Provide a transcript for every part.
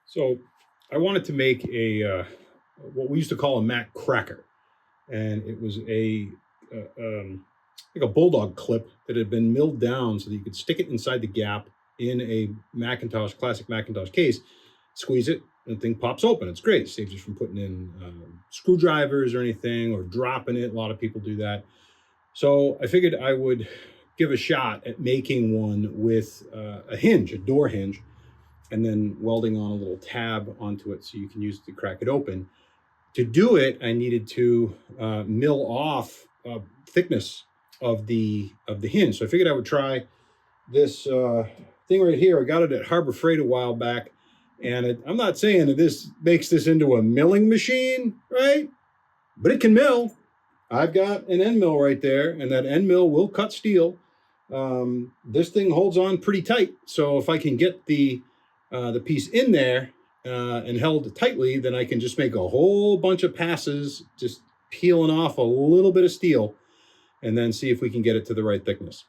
So I wanted to make a what we used to call a Mac cracker, and it was like a bulldog clip that had been milled down so that you could stick it inside the gap in a Macintosh, classic Macintosh case, squeeze it, and the thing pops open. It's great. It saves you from putting in screwdrivers or anything or dropping it. A lot of people do that. So I figured I would give a shot at making one with a hinge, a door hinge, and then welding on a little tab onto it so you can use it to crack it open. To do it, I needed to mill off thickness of the hinge. So I figured I would try this thing right here. I got it at Harbor Freight a while back, and I'm not saying that this makes this into a milling machine, right? But it can mill. I've got an end mill right there, and that end mill will cut steel. This thing holds on pretty tight, so if I can get the piece in there and held tightly, then I can just make a whole bunch of passes, just peeling off a little bit of steel, and then see if we can get it to the right thickness.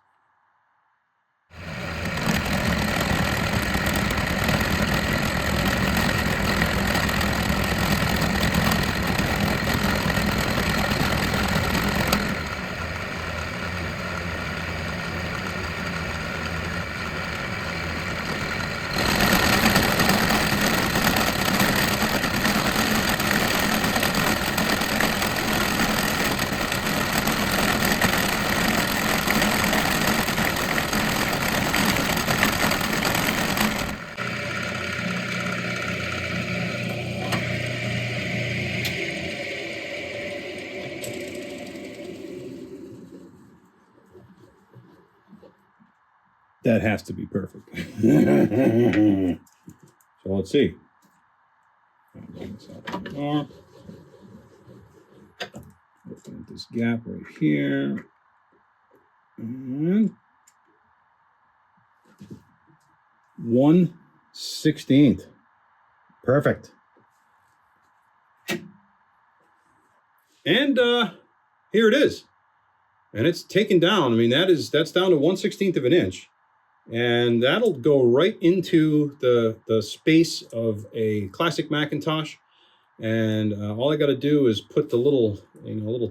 That has to be perfect. So let's see. Open this gap right here. And 1/16. Perfect. And here it is. And it's taken down. I mean, that's down to 1/16 of an inch. And that'll go right into the space of a classic Macintosh. And all I got to do is put the little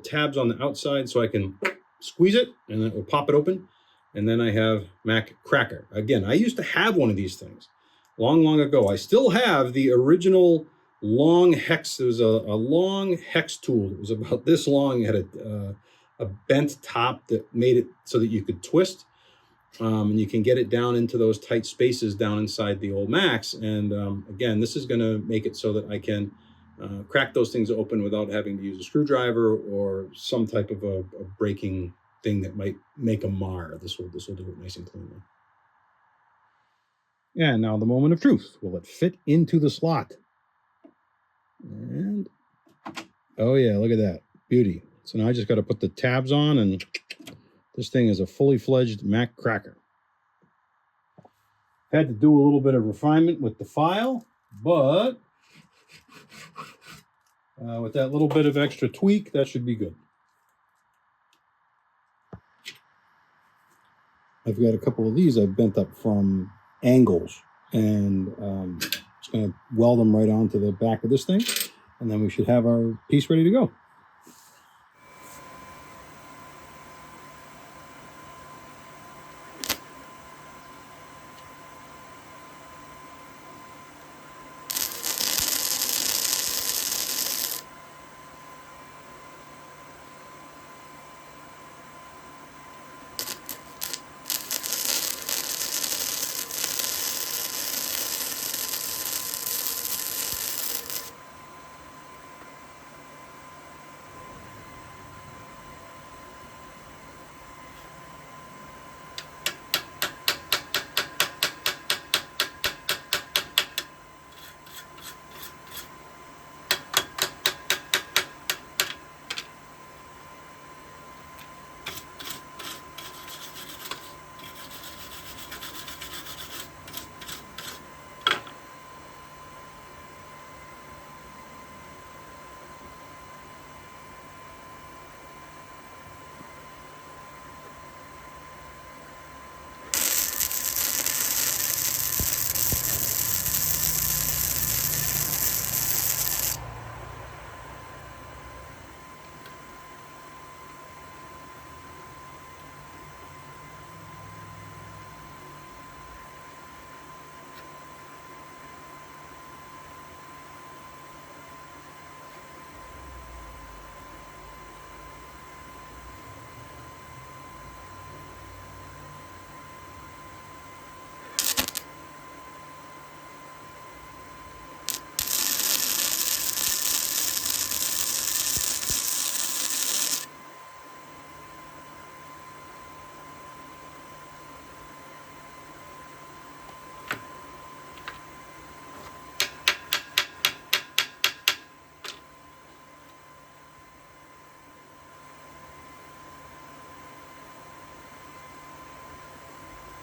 tabs on the outside so I can squeeze it, and it will pop it open. And then I have Mac Cracker. Again, I used to have one of these things long ago. I still have the original long hex. There was a long hex tool. It was about this long. It had a bent top that made it so that you could twist. And you can get it down into those tight spaces down inside the old Macs. And again, this is going to make it so that I can crack those things open without having to use a screwdriver or some type of a breaking thing that might make a mar. This will do it nice and cleanly. And now the moment of truth. Will it fit into the slot? And oh yeah, look at that. Beauty. So now I just got to put the tabs on, and this thing is a fully fledged Mac cracker. Had to do a little bit of refinement with the file, but with that little bit of extra tweak, that should be good. I've got a couple of these I've bent up from angles, and just going to weld them right onto the back of this thing, and then we should have our piece ready to go.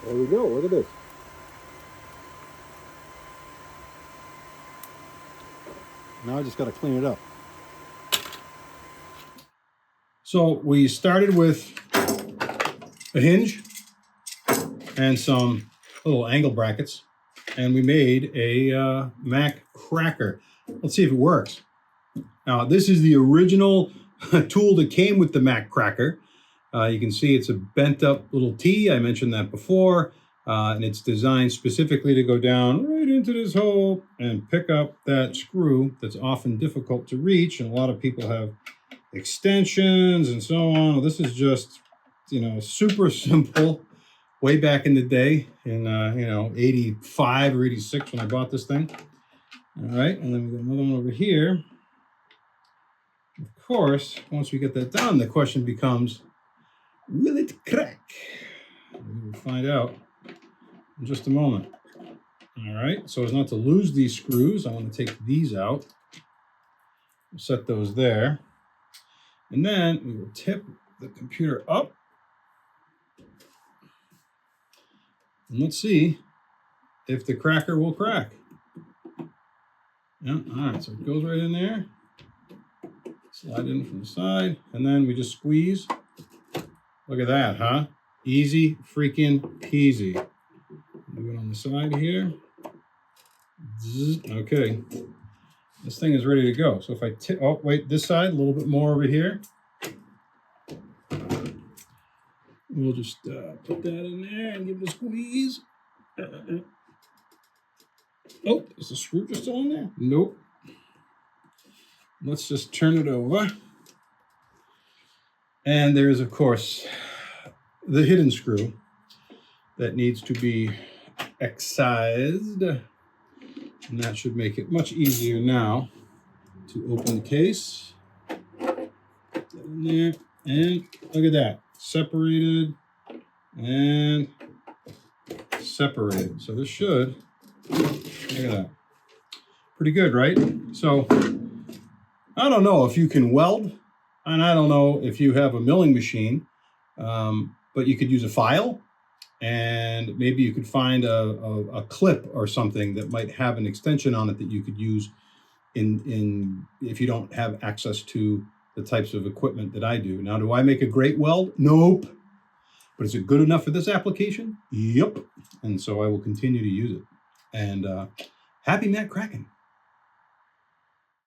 There we go. Look at this. Now I just got to clean it up. So we started with a hinge and some little angle brackets, and we made a Mac cracker. Let's see if it works. Now, this is the original tool that came with the Mac cracker. You can see it's a bent up little T. I mentioned that before. And it's designed specifically to go down right into this hole and pick up that screw that's often difficult to reach. And a lot of people have extensions and so on. Well, this is just, super simple. Way back in the day in, 85 or 86 when I bought this thing. All right, and then we got another one over here. Of course, once we get that done, the question becomes, will it crack? We'll find out in just a moment. All right, so as not to lose these screws, I want to take these out. We'll set those there. And then we will tip the computer up. And let's see if the cracker will crack. Yeah, all right, so it goes right in there. Slide in from the side, and then we just squeeze. Look at that, huh? Easy freaking peasy. Do it on the side here. Okay. This thing is ready to go. So if I tip, oh, wait, this side, a little bit more over here. We'll just put that in there and give it a squeeze. Oh, is the screw just still in there? Nope. Let's just turn it over. And there is, of course, the hidden screw that needs to be excised. And that should make it much easier now to open the case. Put that in there. And look at that. Separated and separated. So this should, look at that. Pretty good, right? So I don't know if you can weld, and I don't know if you have a milling machine, but you could use a file, and maybe you could find a clip or something that might have an extension on it that you could use in if you don't have access to the types of equipment that I do. Now, do I make a great weld? Nope. But is it good enough for this application? Yep. And so I will continue to use it. And happy Mac cracking.